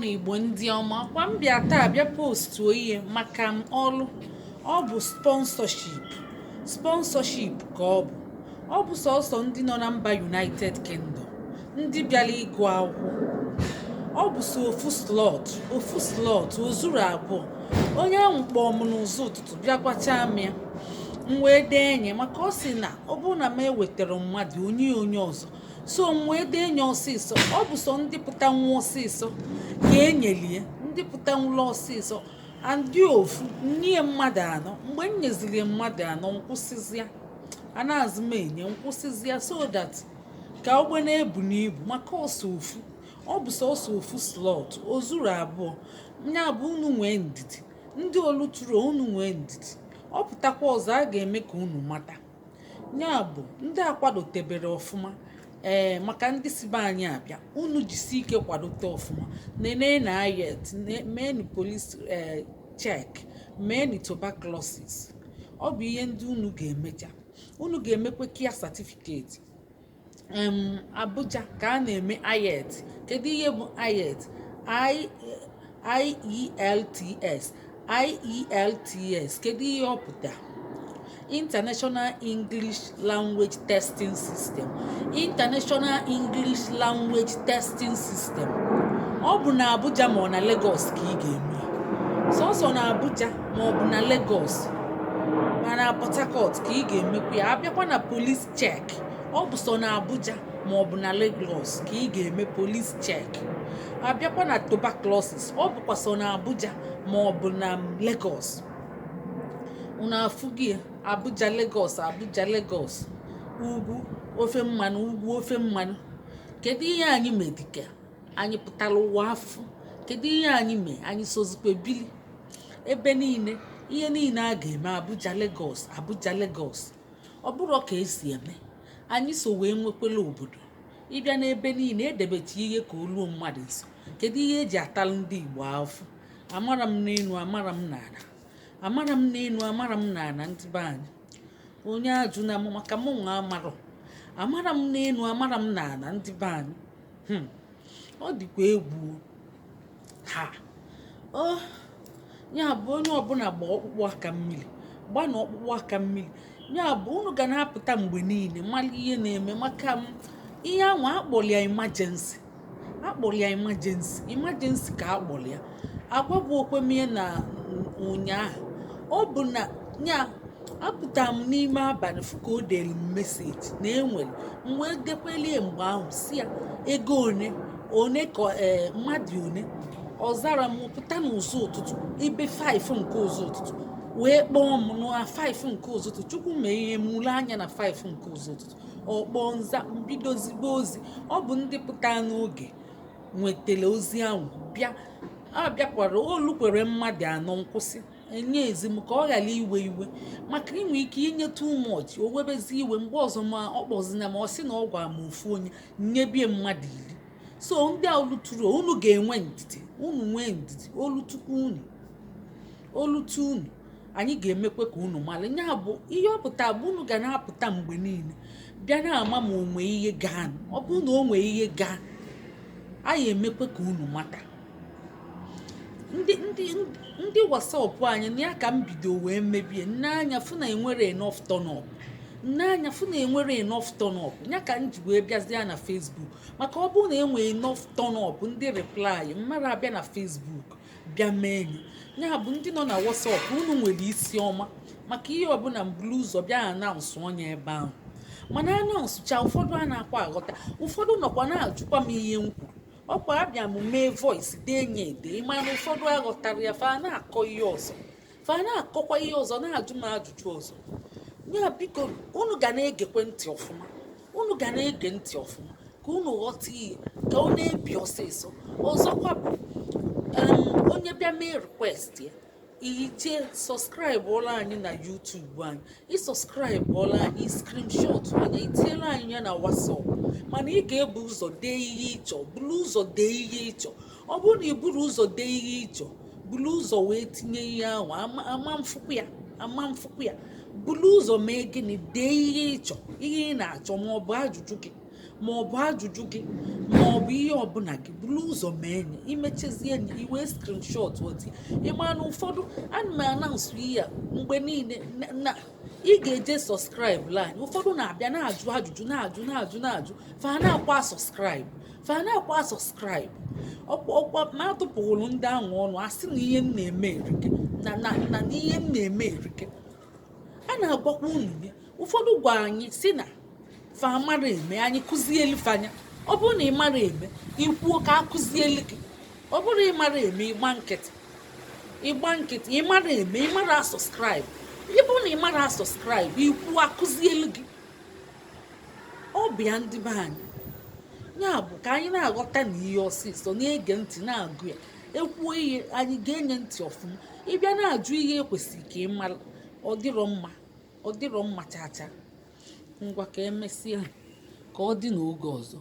Igbo ndị ọma kwa m bịa taa bịa postuo ihe maka m ọrụ. Ọ bụ sponsorship ka ọ bụ sọsọ ndị nọ na mba United Kingdom ndị bịara ịgụ akwụkwọ. Ọ bụ so ofu slot ozuru abụọ. Onye ahụ kpọọ m n'ụzọ ụtụtụ bịa gwacha m ya, m wee dee nye maka ọ sị na ọ bụrụ na m ewetara mmadụ onye ọzọ, so m wee dee nye ọsịsọ. Ọ bụ sọ ndị pụta nwa ọsịsọ ka enyelie, ndị pụta nwụrụ ọsịsọ andị ofu nye mmadụ anọ. Mgbe m nyeziri mmadụ anọ, nkwụsịzịa anazụ m enye nkwụsịzịa so that ka ogbe na-ebu n'ibu maka ọsọ ofu. Ọ bụ sọsọ ofu slot ozuru abụọ. Nya bụ unu nwee ndidi, ndị oluturu unu nwee ndidi. Ọ pụtakwa ọzọ a ga-eme ka unu mata. Nya bụ ndị akwadotebere ọfụma maka ndị si be anyị abịa, unu jisi ike kwadote ọfụma, nene na ayet, meeni police check, meeni tuberculosis. Ọ bụ ihe ndị unu ga-emecha. Unu ga-emekwe kia certificate. Abuja ka a na-eme ayet. Kedu ihe bụ ayet? IELTS. Kedu ihe ọ pụta? International English Language Testing System. International English Language Testing System. Ọ bụ na Abuja ma ọ na Lagos ka ị ga-eme. Sọsọ na Abuja ma ọ bụ na Lagos ma na Port Harcourt ka ị ga-emekwa ya. Abịakwa na police check, ọ bụ sọ na Abuja ma ọ bụ na Lagos ka ị ga-eme police check. Abịakwa na tuberculosis, ọ bụkwa sọ na Abuja ma ọ bụ na Lagos. Unu afụghị Abuja Lagos, ugwu ofe mmanụ. Kedu ihe anyị medike? Anyị pụtara ụwa afọ. Kedu ihe anyị mee? Anyị sozikwe bili ebe niile. Ihe niile a ga-eme Abuja Lagos. Ọ bụrụ ka esi eme. Anyị so wee nwekwela obodo. Ịbịa n'ebe niile edebecha ihe ka oluo mmadụ nso. Kedu ihe eji atalụ ndị Igbo afọ? Amara m n'elu, amara m n'ala. Amara m n'elu, amara m n'ala ndị be anyị. Onye ajụ na m maka mụ nwa amarọ. Amara m n'elu, amara m n'ala ndị be anyị. Ọ dịkwa egwu ha. Ya bụ onye ọbụla gba ọkpụkpụ aka mmiri. Gba na ọkpụkpụ aka mmiri. Ya bụ unu ga na-apụta mgbe niile mara ihe na-eme maka ihe ahụ akpọrọ ya emergency ka akpọrọ ya. Agwabụ okwemie na ụnyaahụ. Ọ bụ na ya apụtara m n'ime abalị fụ ka o dere m meseji na enwere mgbe dekwelie mgbe ahụ si ya ego one ka mmadụ one. Ọ zara m pụta n'ụzọ ụtụtụ ibe 5 nke ụzọ ụtụtụ wee kpọọ m na 5 nke ụzọ ụtụtụ. Chukwu mee ihe mụrụ anya na 5 nke ụzọ ụtụtụ. Ọ kpọọ nza mbido zigbo ozi. Ọ bụ ndị pụta n'oge nwetara ozi ahụ abịakwara olukwere mmadụ anọ nkwụsị enye ezim ka ọ ghara iwe maka inwe ike inye too much o webezi iwe. Mgbe ọzọ ma ọ kpọzina ma ọ sị na ọ gwa m ofu onye nyebie mmadụ 10. So ndị a oluturu unu ga-enwe ndidi, unu nwee ndidi olutu unu anyị ga-emekwe ka unu mara. Ya bụ ihe ọ pụta bụ unu ga na-apụta mgbe niile bịa na-ama ma onwe ihe gaa. Ọ bụrụ na o nwee ihe gaa, anyị emekwe ka unu mata. Ndị wasapụ anyị na ya ka m bido wee mebie n'anya fụ na enwere enough turn up. Ya ka m ji wee bịazie na Facebook maka ọ bụrụ na enwee enough turn up ndị reply mmadụ abịa na Facebook bịa mee enyi. Ya bụ ndị nọ na WhatsApp unu nwere isi ọma maka ihe ọbụla mbulu ụzọ bịa announce onye ebe ahụ. Mana announcecha ụfọdụ a na-akwa aghọta, ụfọdụ nọkwa na-ajụkwa m ihe m kwuru. Ọkwa abịa m mee voice denye ede mana ụfọdụ aghọtara ya. Fa na-akọkwa ihe ọzọ na-ajụ m ajụjụ ọzọ. Ya biko unu ga na-egekwe ntị ọfụma. Ka unu ghọta ihe ka ọ na-ebi ọsịsọ. Ọzọkwa bụ onye bịa mee request ya ije sọskraịbụ ọla anyị na YouTube anyị. Ịsọskraịbụ ọla anyị, screenshot anyị, itiela anyị ya na WhatsApp. Mana ị ga-ebu ụzọ dee ihe ịchọ, buru ụzọ dee ihe ịchọ. Ọ bụrụ na ị buru ụzọ dee ihe ịchọ, buru ụzọ wee tinye ihe ahụ ama mfụkwu ya. Buru ụzọ mee gịnị? Dee ihe ịchọ, ihe ị na-achọ ma ọ bụ ajụjụ gị ma ọ bụ ajụjụ gị ma ọ bụ ihe ọbụla gị buru ụzọ mee enyi imechazie enyi iwee screenshot oti ịma na ụfọdụ ana m anansụ ihe mgbe niile na ị ga-eje sọskraịb line ụfọdụ na-abịa na-ajụ ajụjụ na-ajụ fa na-akwa sọskraịb ọkwa ma atụpụrụ ndị ahụ ọnụ asị na ihe m na-eme erike na ihe m na-eme erike a na-agwakwa unu gị ụfọdụ gwa anyị si na fa mara eme anyị kụzielu fanya ọ bụrụ na ị mara eme ikwuo ka akụzielu gị ọ bụrụ ị mara eme ịgba nkịtị ị mara eme ị mara sọskraịb ị bụrụ na ị mara sọskraịb ikwu akụzielu gị ọ bịa ndị be anyị ya bụ ka anyị na-aghọta na ihe ọsịsọ na-ege ntị na-agụ ya ekwuo ihe anyị ga-enye ntị ọfụma ịbịa na-ajụ ihe ekwesịrị ka ị mara ọ dịrọ mma chacha ngwa ka emesịa ka ọ dị n'oge ọzọ